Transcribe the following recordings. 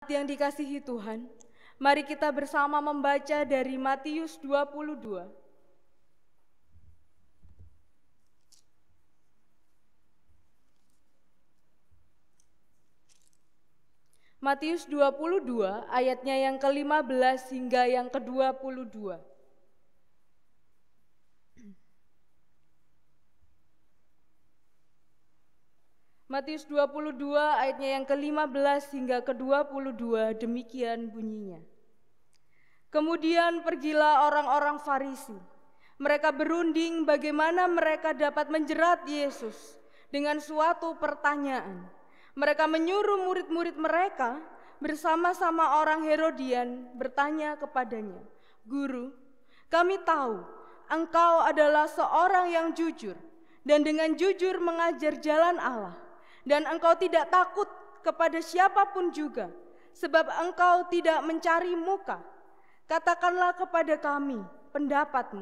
Yang dikasihi Tuhan, mari kita bersama membaca dari Matius 22. Matius 22 ayatnya yang ke-15 hingga yang ke-22. Matius 22 ayatnya yang ke-15 hingga ke-22, demikian bunyinya. Kemudian pergilah orang-orang Farisi. Mereka berunding bagaimana mereka dapat menjerat Yesus dengan suatu pertanyaan. Mereka menyuruh murid-murid mereka bersama-sama orang Herodian bertanya kepadanya, "Guru, kami tahu engkau adalah seorang yang jujur dan dengan jujur mengajar jalan Allah. Dan engkau tidak takut kepada siapapun juga, sebab engkau tidak mencari muka. Katakanlah kepada kami pendapatmu,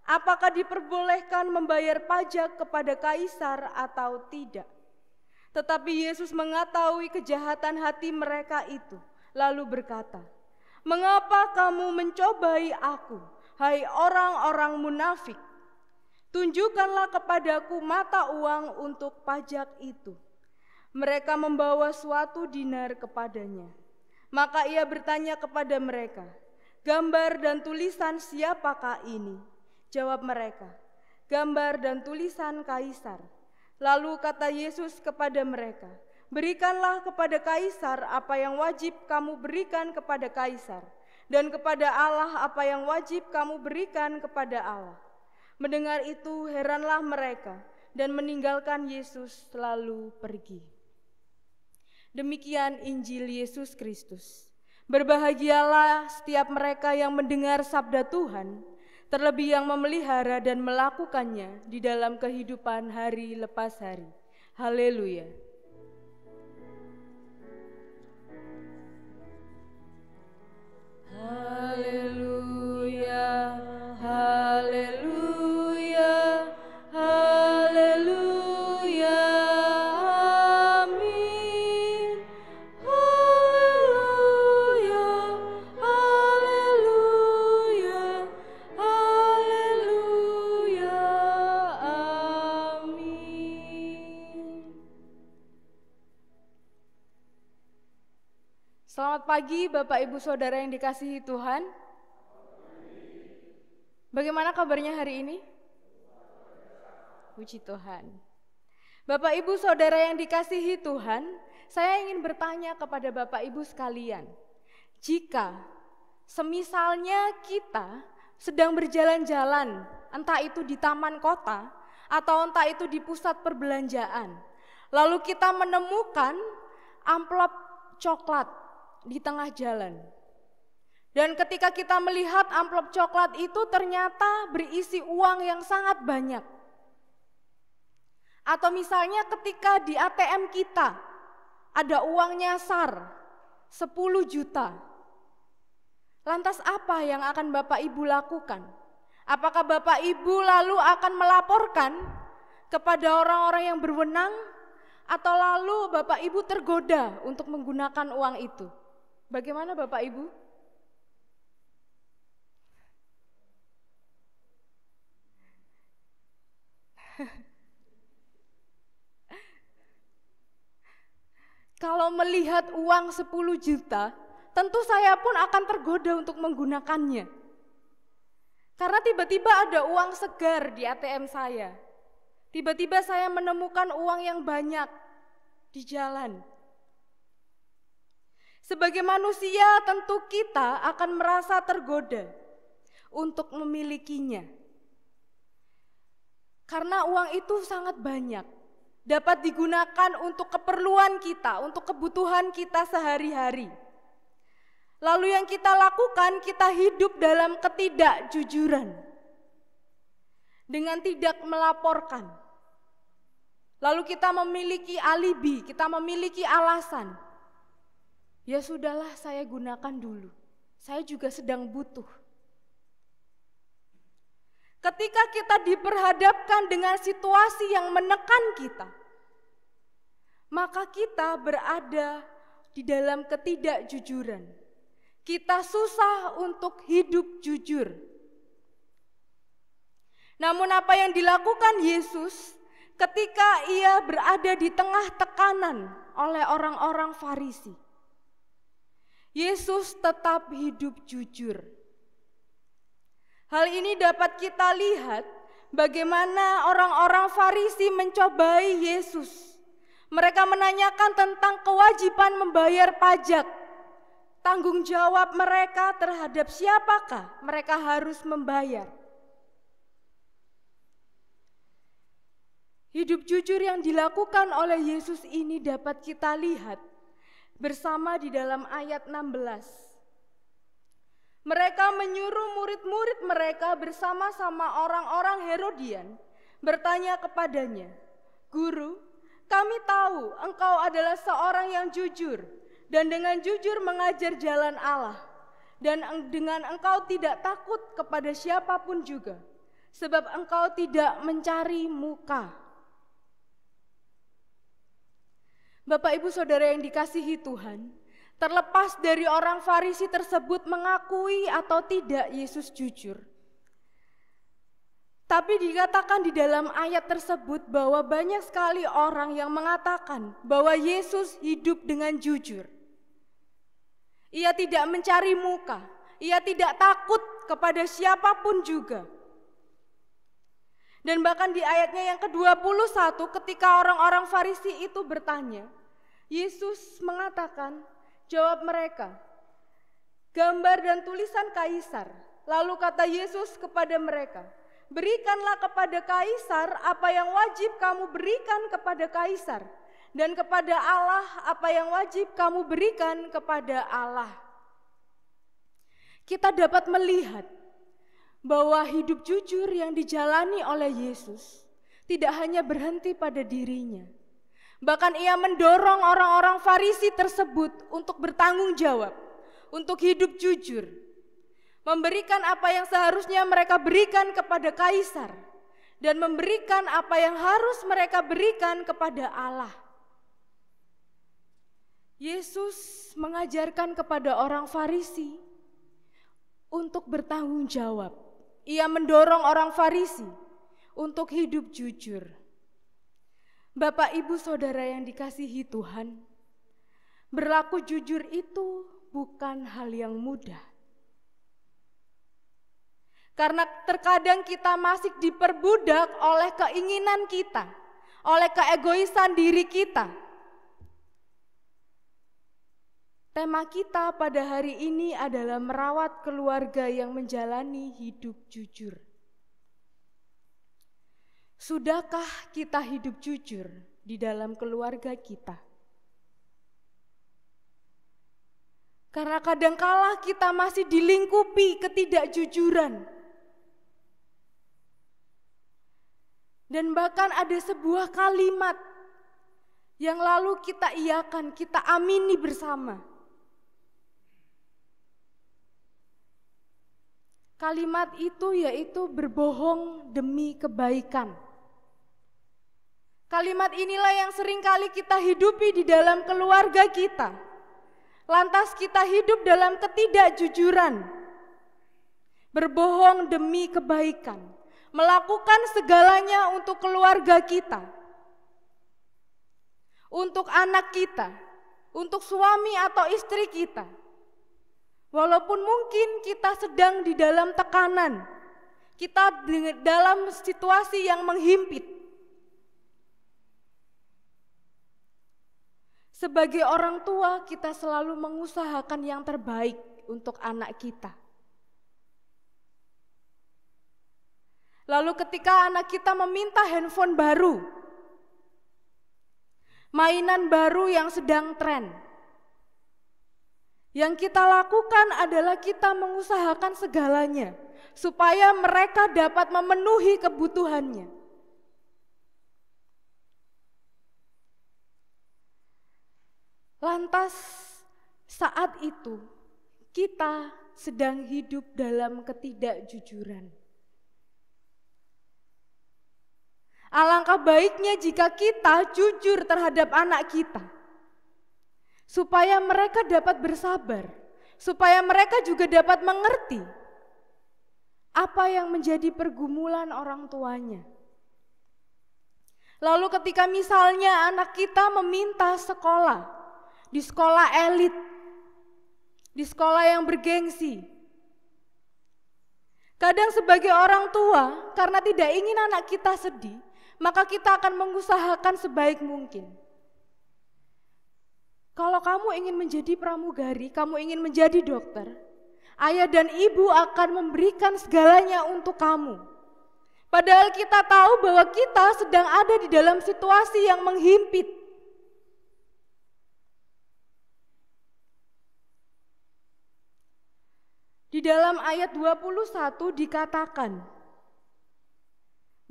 apakah diperbolehkan membayar pajak kepada kaisar atau tidak?" Tetapi Yesus mengetahui kejahatan hati mereka itu, lalu berkata, "Mengapa kamu mencobai aku, hai orang-orang munafik? Tunjukkanlah kepadaku mata uang untuk pajak itu." Mereka membawa suatu dinar kepadanya. Maka ia bertanya kepada mereka, "Gambar dan tulisan siapakah ini?" Jawab mereka, "Gambar dan tulisan kaisar." Lalu kata Yesus kepada mereka, "Berikanlah kepada kaisar apa yang wajib kamu berikan kepada kaisar, dan kepada Allah apa yang wajib kamu berikan kepada Allah." Mendengar itu heranlah mereka dan meninggalkan Yesus lalu pergi. Demikian Injil Yesus Kristus. Berbahagialah setiap mereka yang mendengar sabda Tuhan, terlebih yang memelihara dan melakukannya di dalam kehidupan hari lepas hari. Haleluya. Haleluya, haleluya, haleluya, amin. Haleluya, haleluya, haleluya, amin. Selamat pagi Bapak Ibu Saudara yang dikasihi Tuhan. Bagaimana kabarnya hari ini? Puji Tuhan. Bapak Ibu Saudara yang dikasihi Tuhan, saya ingin bertanya kepada Bapak Ibu sekalian. Jika semisalnya kita sedang berjalan-jalan, entah itu di taman kota atau entah itu di pusat perbelanjaan, lalu kita menemukan amplop coklat di tengah jalan. Dan ketika kita melihat amplop coklat itu ternyata berisi uang yang sangat banyak. Atau misalnya ketika di ATM kita ada uang nyasar 10 juta. Lantas apa yang akan Bapak Ibu lakukan? Apakah Bapak Ibu lalu akan melaporkan kepada orang-orang yang berwenang? Atau lalu Bapak Ibu tergoda untuk menggunakan uang itu? Bagaimana Bapak Ibu? Kalau melihat uang 10 juta, tentu saya pun akan tergoda untuk menggunakannya. Karena tiba-tiba ada uang segar di ATM saya. Tiba-tiba saya menemukan uang yang banyak di jalan. Sebagai manusia tentu kita akan merasa tergoda untuk memilikinya. Karena uang itu sangat banyak, dapat digunakan untuk keperluan kita, untuk kebutuhan kita sehari-hari. Lalu yang kita lakukan, kita hidup dalam ketidakjujuran, dengan tidak melaporkan. Lalu kita memiliki alibi, kita memiliki alasan. Ya sudahlah, saya gunakan dulu, saya juga sedang butuh. Ketika kita diperhadapkan dengan situasi yang menekan kita, maka kita berada di dalam ketidakjujuran. Kita susah untuk hidup jujur. Namun apa yang dilakukan Yesus ketika ia berada di tengah tekanan oleh orang-orang Farisi? Yesus tetap hidup jujur. Hal ini dapat kita lihat bagaimana orang-orang Farisi mencobai Yesus. Mereka menanyakan tentang kewajiban membayar pajak. Tanggung jawab mereka terhadap siapakah mereka harus membayar. Hidup jujur yang dilakukan oleh Yesus ini dapat kita lihat bersama di dalam ayat 16. Mereka menyuruh murid-murid mereka bersama-sama orang-orang Herodian bertanya kepadanya, "Guru, kami tahu engkau adalah seorang yang jujur dan dengan jujur mengajar jalan Allah, dan dengan engkau tidak takut kepada siapapun juga, sebab engkau tidak mencari muka." Bapak, Ibu, Saudara yang dikasihi Tuhan, terlepas dari orang Farisi tersebut mengakui atau tidak Yesus jujur, tapi dikatakan di dalam ayat tersebut bahwa banyak sekali orang yang mengatakan bahwa Yesus hidup dengan jujur. Ia tidak mencari muka, ia tidak takut kepada siapapun juga. Dan bahkan di ayatnya yang ke-21 ketika orang-orang Farisi itu bertanya, Yesus mengatakan, jawab mereka, "Gambar dan tulisan kaisar." Lalu kata Yesus kepada mereka, "Berikanlah kepada kaisar apa yang wajib kamu berikan kepada kaisar, dan kepada Allah apa yang wajib kamu berikan kepada Allah." Kita dapat melihat bahwa hidup jujur yang dijalani oleh Yesus tidak hanya berhenti pada dirinya. Bahkan ia mendorong orang-orang Farisi tersebut untuk bertanggung jawab, untuk hidup jujur, memberikan apa yang seharusnya mereka berikan kepada kaisar, dan memberikan apa yang harus mereka berikan kepada Allah. Yesus mengajarkan kepada orang Farisi untuk bertanggung jawab. Ia mendorong orang Farisi untuk hidup jujur. Bapak, Ibu, Saudara yang dikasihi Tuhan, berlaku jujur itu bukan hal yang mudah. Karena terkadang kita masih diperbudak oleh keinginan kita, oleh keegoisan diri kita. Tema kita pada hari ini adalah merawat keluarga yang menjalani hidup jujur. Sudahkah kita hidup jujur di dalam keluarga kita? Karena kadangkala kita masih dilingkupi ketidakjujuran. Dan bahkan ada sebuah kalimat yang lalu kita iakan, kita amini bersama. Kalimat itu yaitu berbohong demi kebaikan. Kalimat inilah yang seringkali kita hidupi di dalam keluarga kita. Lantas kita hidup dalam ketidakjujuran. Berbohong demi kebaikan. Melakukan segalanya untuk keluarga kita. Untuk anak kita. Untuk suami atau istri kita. Walaupun mungkin kita sedang di dalam tekanan, kita dalam situasi yang menghimpit. Sebagai orang tua, kita selalu mengusahakan yang terbaik untuk anak kita. Lalu ketika anak kita meminta handphone baru, mainan baru yang sedang tren, yang kita lakukan adalah kita mengusahakan segalanya supaya mereka dapat memenuhi kebutuhannya. Lantas saat itu kita sedang hidup dalam ketidakjujuran. Alangkah baiknya jika kita jujur terhadap anak kita. supaya mereka dapat bersabar, supaya mereka juga dapat mengerti apa yang menjadi pergumulan orang tuanya. Lalu ketika misalnya anak kita meminta sekolah, di sekolah elit, di sekolah yang bergengsi, kadang sebagai orang tua, karena tidak ingin anak kita sedih, maka kita akan mengusahakan sebaik mungkin. Kalau kamu ingin menjadi pramugari, kamu ingin menjadi dokter, ayah dan ibu akan memberikan segalanya untuk kamu. Padahal kita tahu bahwa kita sedang ada di dalam situasi yang menghimpit. Di dalam ayat 21 dikatakan,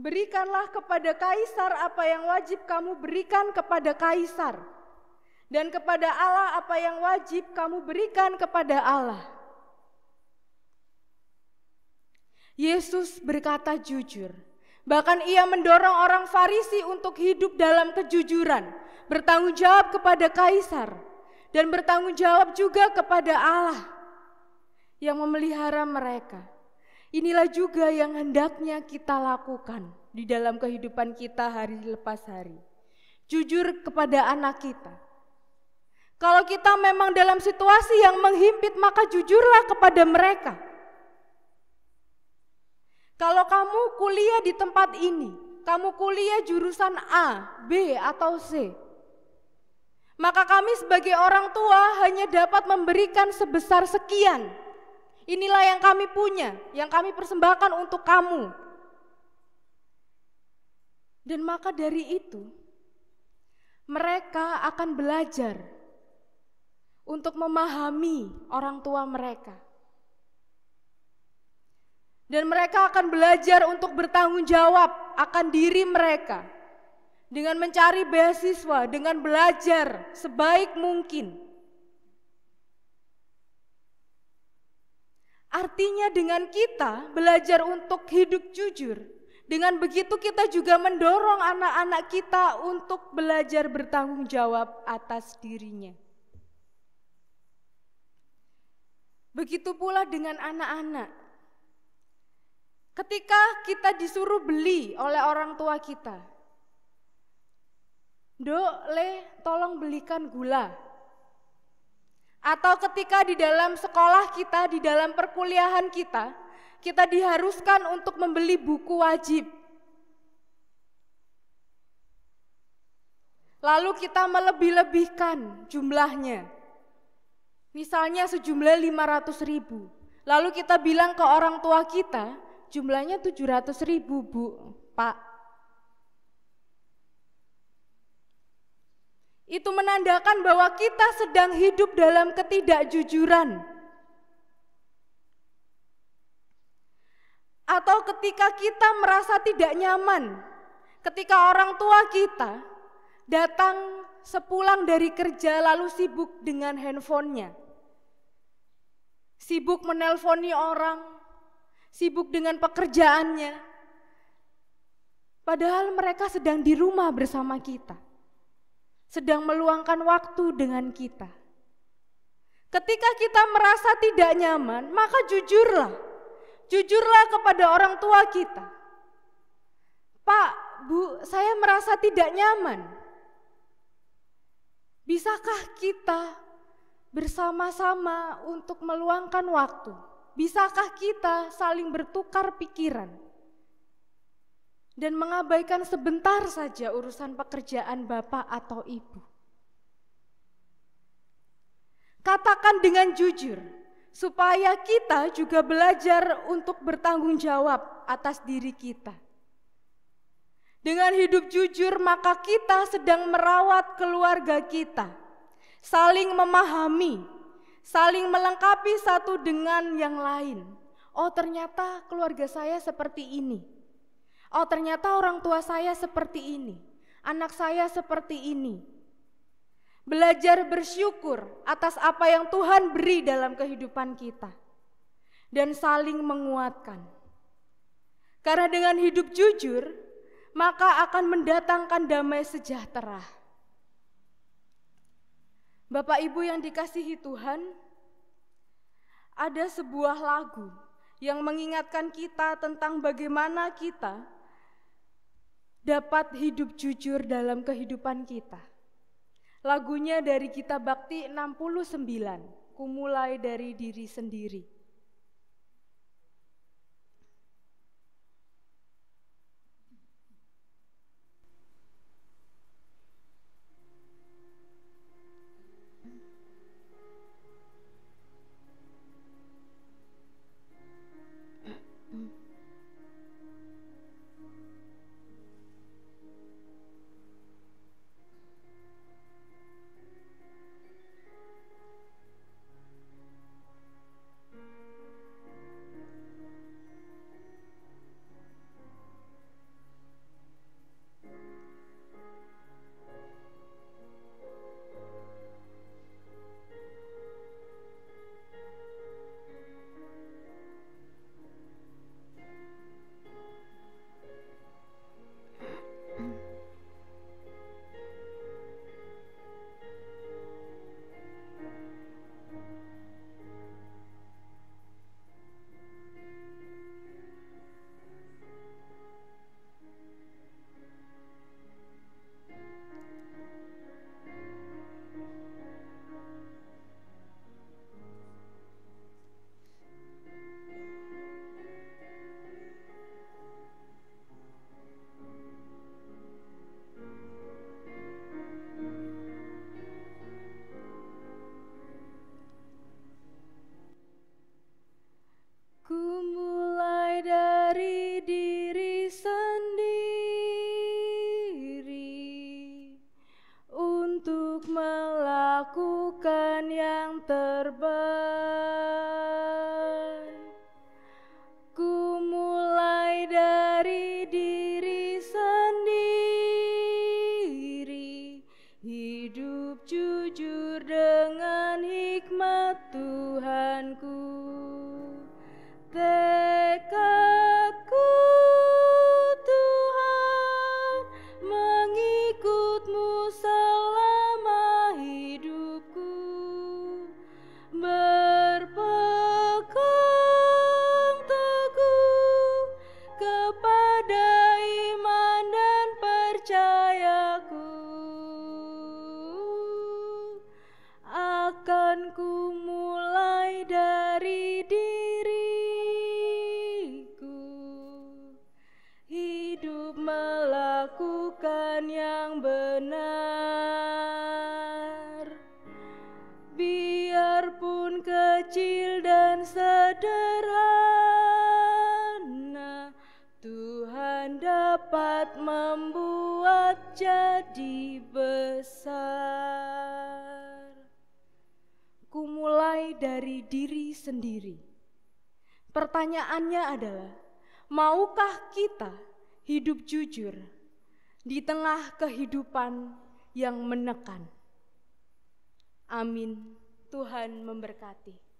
berikanlah kepada kaisar apa yang wajib kamu berikan kepada kaisar, dan kepada Allah apa yang wajib kamu berikan kepada Allah. Yesus berkata jujur, bahkan ia mendorong orang Farisi untuk hidup dalam kejujuran, bertanggung jawab kepada kaisar, dan bertanggung jawab juga kepada Allah yang memelihara mereka. Inilah juga yang hendaknya kita lakukan di dalam kehidupan kita hari lepas hari. Jujur kepada anak kita. Kalau kita memang dalam situasi yang menghimpit, maka jujurlah kepada mereka. Kalau kamu kuliah di tempat ini, kamu kuliah jurusan A, B, atau C, maka kami sebagai orang tua hanya dapat memberikan sebesar sekian. Inilah yang kami punya, yang kami persembahkan untuk kamu. Dan maka dari itu, mereka akan belajar untuk memahami orang tua mereka. Dan mereka akan belajar untuk bertanggung jawab akan diri mereka dengan mencari beasiswa, dengan belajar sebaik mungkin. Artinya dengan kita belajar untuk hidup jujur, dengan begitu kita juga mendorong anak-anak kita untuk belajar bertanggung jawab atas dirinya. Begitu pula dengan anak-anak. Ketika kita disuruh beli oleh orang tua kita, Dok, Le, tolong belikan gula. Atau ketika di dalam sekolah kita, di dalam perkuliahan kita, kita diharuskan untuk membeli buku wajib. Lalu kita melebih-lebihkan jumlahnya. Misalnya sejumlah 500.000. Lalu kita bilang ke orang tua kita, jumlahnya 700.000, Bu, Pak. Itu menandakan bahwa kita sedang hidup dalam ketidakjujuran. Atau ketika kita merasa tidak nyaman, ketika orang tua kita datang sepulang dari kerja lalu sibuk dengan handphonenya, sibuk menelponi orang, sibuk dengan pekerjaannya, padahal mereka sedang di rumah bersama kita, sedang meluangkan waktu dengan kita. Ketika kita merasa tidak nyaman, maka jujurlah kepada orang tua kita. Pak, Bu, saya merasa tidak nyaman. Bisakah kita bersama-sama untuk meluangkan waktu? Bisakah kita saling bertukar pikiran dan mengabaikan sebentar saja urusan pekerjaan Bapak atau Ibu? Katakan dengan jujur, supaya kita juga belajar untuk bertanggung jawab atas diri kita. Dengan hidup jujur, maka kita sedang merawat keluarga kita, saling memahami, saling melengkapi satu dengan yang lain. Oh, ternyata keluarga saya seperti ini. Oh, ternyata orang tua saya seperti ini. Anak saya seperti ini. Belajar bersyukur atas apa yang Tuhan beri dalam kehidupan kita. Dan saling menguatkan. Karena dengan hidup jujur, maka akan mendatangkan damai sejahtera. Bapak Ibu yang dikasihi Tuhan, ada sebuah lagu yang mengingatkan kita tentang bagaimana kita dapat hidup jujur dalam kehidupan kita. Lagunya dari Kitab Bakti 69, Ku mulai dari diri sendiri. Ku mulai dari diri sendiri untuk melakukan yang terbaik. Ku mulai dari diri sendiri, hidup jujur dengan hikmat Tuhanku. Tekadku Tuhan, mengikut-Mu selama hidupku, berpegang teguh kepada iman dan percayaku. Akan ku mulai dari melakukan yang benar, biarpun kecil dan sederhana, Tuhan dapat membuat jadi besar. Ku mulai dari diri sendiri. Pertanyaannya adalah, maukah kita hidup jujur di tengah kehidupan yang menekan? Amin. Tuhan memberkati.